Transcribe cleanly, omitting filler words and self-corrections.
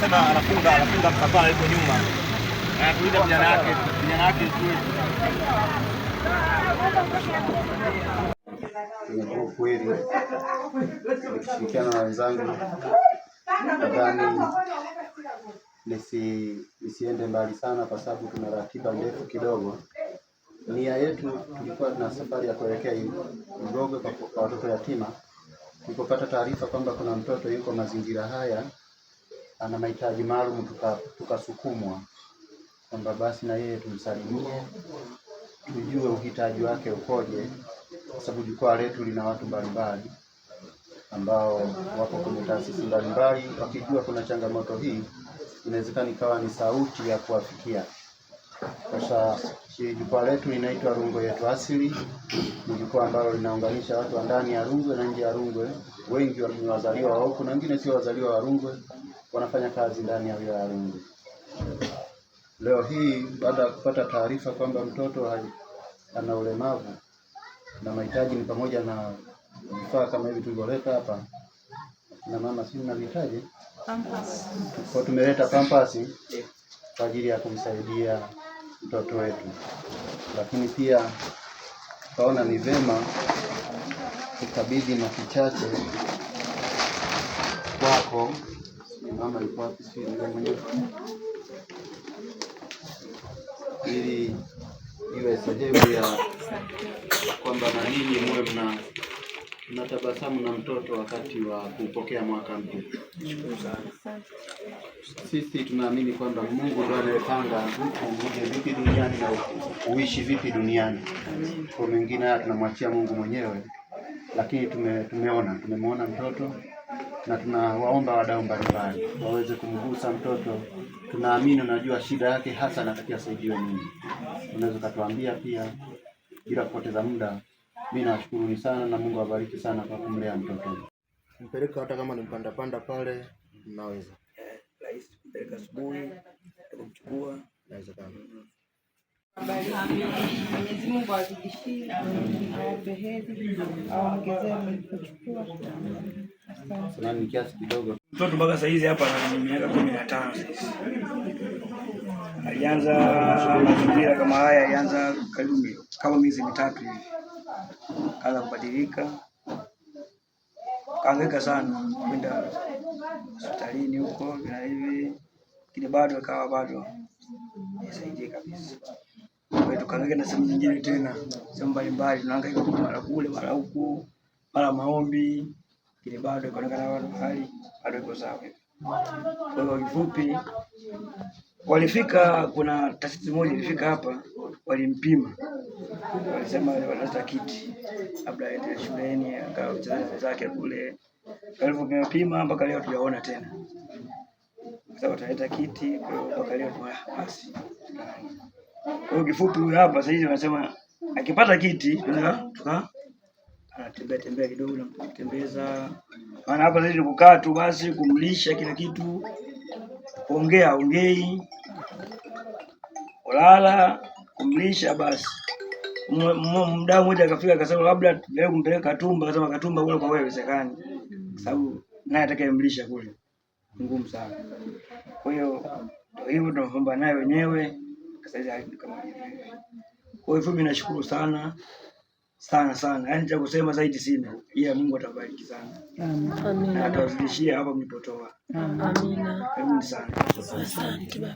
Sema anafunga msafara yuko nyuma. Anakuita vijana yake Ni kweli. Nikishirikiana na wenzangu nadhani nisiende mbali sana kwa sababu tuna ratiba ndefu kidogo. Nia yetu tulikuwa na safari ya kuelekea Mgogo kwa watoto yatima. Tulipopata taarifa kwamba kuna mtoto yuko mazingira haya ana mahitaji maalum, tukasukumwa kwamba basi na yeye tumsalimie, tujue uhitaji wake ukoje, kwa sababu jukwaa letu lina watu mbalimbali ambao wapo kwenye taasisi mbalimbali. Wakijua kuna changamoto hii, inawezekana ikawa ni sauti ya kuwafikia. Sasa jukwaa letu linaitwa Rungwe Yetu Asili. Ni jukwaa ambalo linaunganisha watu wa ndani ya Rungwe na nje ya Rungwe. Wengi ni wazaliwa wa huku na wengine sio wazaliwa wa Rungwe, wanafanya kazi ndani ya wilaya ya Rungwe. Leo hii baada ya kupata taarifa kwamba mtoto ana ulemavu na mahitaji ni pamoja na vifaa kama hivi tulivyoleta hapa, na mama si mnahitaji pampers. Kwa tumeleta pampers kwa ajili ya kumsaidia mtoto wetu, lakini pia kaona ni vema kukabidhi na kichache kwako. Mama yuko wapi? Si mwenyewe, ili iwe sehemu ya kwamba na nini muwe mnatabasamu na mtoto wakati wa kupokea mwaka mpya. Sisi tunaamini kwamba Mungu ndiye anayepanga uje vipi duniani na uishi vipi duniani. Kwa mengine haya tunamwachia Mungu mwenyewe, lakini tumemwona mtoto na tunawaomba wadau mbalimbali waweze kumgusa mtoto. Tunaamini unajua shida yake hasa anatakiwa asaidiwe nini. Unaweza kutuambia pia bila kupoteza muda. Mimi nawashukuru sana na Mungu awabariki sana kwa kumlea mtoto. Mpeleka hata kama ni panda pale mnaweza. Rahisi kupeleka asubuhi, kumchukua naweza kama. Mwenyezi Mungu azidishie, awape heri, awaongezee mlipochukua. Sana ni kiasi kidogo. Mtoto mpaka sasa hizi hapa ana miaka 15 sasa. Alianza mazingira kama haya, alianza kama miezi mitatu hivi. Kaanza kubadilika. Kaangaika sana kwenda hospitalini huko na hivi. Lakini bado nisaidie kabisa. Kwa hiyo tukaangaika na sehemu nyingine tena, sehemu mbalimbali, tunahangaika mara kule mara huku, mara maombi, lakini bado ikaonekana hali bado iko sawa. Kwa hiyo kifupi, walifika, kuna taasisi moja ilifika hapa, walimpima, walisema wanataka kiti, labda aende shuleni akaanza zake kule. Walipima mpaka leo tujaona tena. Sasa wataleta kiti, kwa hiyo mpaka leo basi. Kwa hiyo kifupi huyu hapa sasa hivi wanasema akipata kiti anatembea kidogo na kutembeza. Maana hapa sasa ni kukaa tu basi, kumlisha kila kitu, kuongea ongei, kulala, kumlisha basi. Muda mmoja akafika akasema labda leo kumpeleka Katumba, akasema Katumba kule kwa wewe haiwezekani. Sababu naye atakayemlisha kule ngumu sana. Kwa hiyo hivyo tunapambana naye wenyewe sasa kama hivi. Kwa hivyo mimi nashukuru sana. Yaani cha kusema zaidi sina. Ila Mungu atabariki sana. Amina. Na atawazidishia hapa mlipotoa. Amina. Karibuni sana. Asante baba.